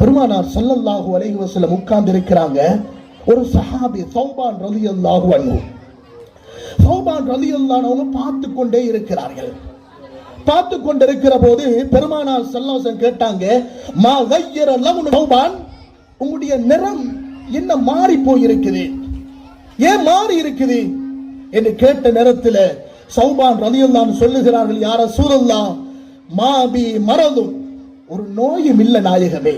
பெருமானார் ஸல்லல்லாஹு அலைஹி வஸல்லம் உட்கார்ந்து இருக்கிறாங்க. ஒரு சஹாபி சௌபான் ரலியல்லாஹு அன்ஹு, சௌபான் ரலியல்லாஹு அன்ஹு பார்த்து கொண்டே இருக்கிறார்கள். பார்த்து கொண்டிருக்கிற போது பெருமானார் ஸல்லல்லாஹு அலைஹி வஸல்லம் கேட்டாங்க, மா கய்யர லவ்னு சௌபான், உங்களுடைய நிறம் என்ன மாறி போயிருக்குது, ஏன் மாறி இருக்குது என்று கேட்ட நேரத்தில் சௌபான் ரலியல்லாஹு அன்ஹு சொல்லுகிறார்கள், யா ரசூலல்லாஹ் மாபி மரதும், ஒரு நோயும் இல்ல நாயகமே,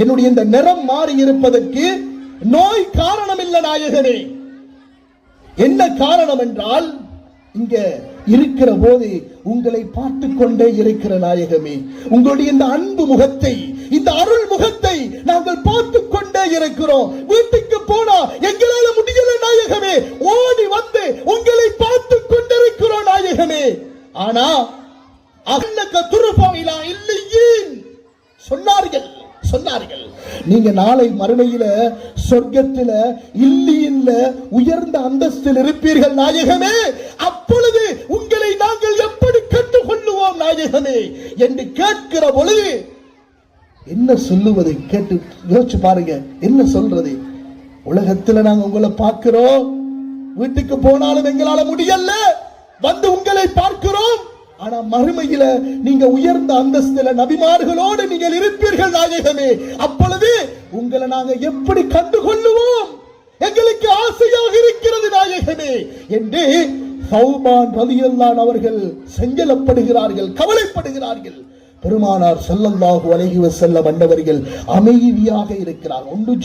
என்னுடைய இந்த நிறம் மாறி இருப்பதற்கு நோய் காரணம் இல்ல நாயகமே. என்ன காரணம் என்றால், இங்க இருக்கிற போது உங்களை பார்த்து கொண்டே இருக்கிற நாயகமே, உங்களுடைய இந்த அன்பு முகத்தை, இந்த அருள் முகத்தை நாங்கள் பார்த்து கொண்டே இருக்கிறோம். வீட்டுக்கு போனா எங்களால முடியல நாயகமே, ஓடி வந்து உங்களை பார்த்து கொண்டிருக்கிறோம் நாயகமே. ஆனா அன்னக துர்ஃபஇலா இல்லியீன் சொன்னார்கள், நீங்க நாளை மறுமையில சொர்க்கத்தில இல்லியின்ல உயர்ந்த அந்தஸ்தில் இருப்பீர்கள் நாயகமே. அப்பொழுது உங்களை நாங்கள் எப்படி கண்டுகொள்ளுவோம் நாயகமே என்று கேட்கிற பொழுது என்ன சொல்லுவது, கேட்டு யோசிச்சு பாருங்க, என்ன சொல்றது. உலகத்துல நாங்க உங்களை பார்க்கிறோம், வீட்டுக்கு போனாலும் எங்களால முடியல, வந்து உங்களை பார்க்கிறோம். ஆனா மறுமையில நீங்க உயர்ந்த அந்தஸ்தில நபிமார்களோடு நீங்கள் இருப்பீர்கள் நாயகமே. அப்பொழுது உங்களை நாங்க எப்படி கண்டுகொள்ளுவோம், எங்களுக்கு ஆசையாக இருக்கிறது நாயகமே என்று சௌபான் ரலியல்லாஹு அன்ஹு அவர்கள் செஞ்சலப்படுகிறார்கள், கவலைப்படுகிறார்கள். பெருமானார் ஸல்லல்லாஹு அலைஹி வஸல்லம் அன்னவர்கள் அமைதியாக இருக்கிறார், ஒன்றும்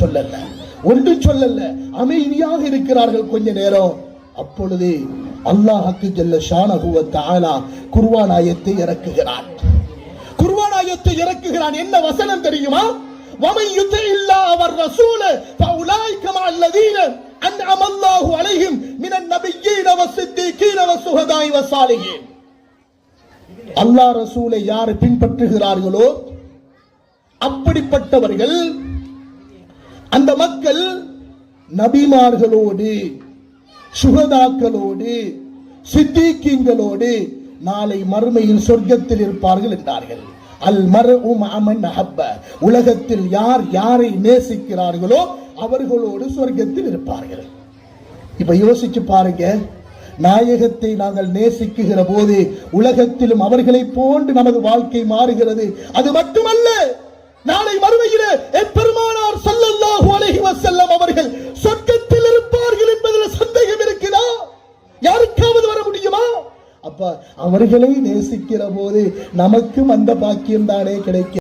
சொல்லல, அமைதியாக இருக்கிறார்கள் கொஞ்ச நேரம். அப்பொழுது அல்லாஹ் ஜல்ல ஷானஹு வ தஆலா குர்ஆன் ஆயத்தை இறக்குகிறான். என்ன வசனம் தெரியுமா? வமன் யுதிஇல்லாஹ வர் ரசூல ஃபஉலாயிக மஅல்லதீன அன்அம அல்லாஹு அலைஹிம் மினன் நபிய்யீன வஸ்ஸித்தீகீன வஸ்ஸுஹதாஇ வஸ்ஸாலிஹீன். அல்லாஹ் ரசூலை யார் பின்பற்றுகிறார்களோ அப்படிப்பட்டவர்கள், அந்த மக்கள் நபிமார்களோடு, சுஹதாக்களோடு, சித்தீக்கீன்களோடு நாளை மறுமையில் சொர்க்கத்தில் இருப்பார்கள் என்றார்கள். அல் மர்உ மஅ மன் அஹப்ப, உலகத்தில் யார் யாரை நேசிக்கிறார்களோ அவர்களோடு சொர்க்கத்தில் இருப்பார்கள். இப்ப யோசிச்சு பாருங்க, நாயகத்தை நாங்கள் நேசிக்குகிற போது உலகத்திலும் அவர்களை போன்று நமது வாழ்க்கை மாறுகிறது. அது மட்டுமல்ல, நாளை மறுமையிலே பெருமானார் ஸல்லல்லாஹு அலைஹி வஸல்லம் அவர்கள் சொர்க்கத்தில் இருப்பார்கள் என்பதில் சந்தேகம் இருக்குதா? யாருக்காவது வர முடியுமா? அப்ப அவர்களை நேசிக்கிற போது நமக்கும் அந்த பாக்கியம் தானே கிடைக்கும்.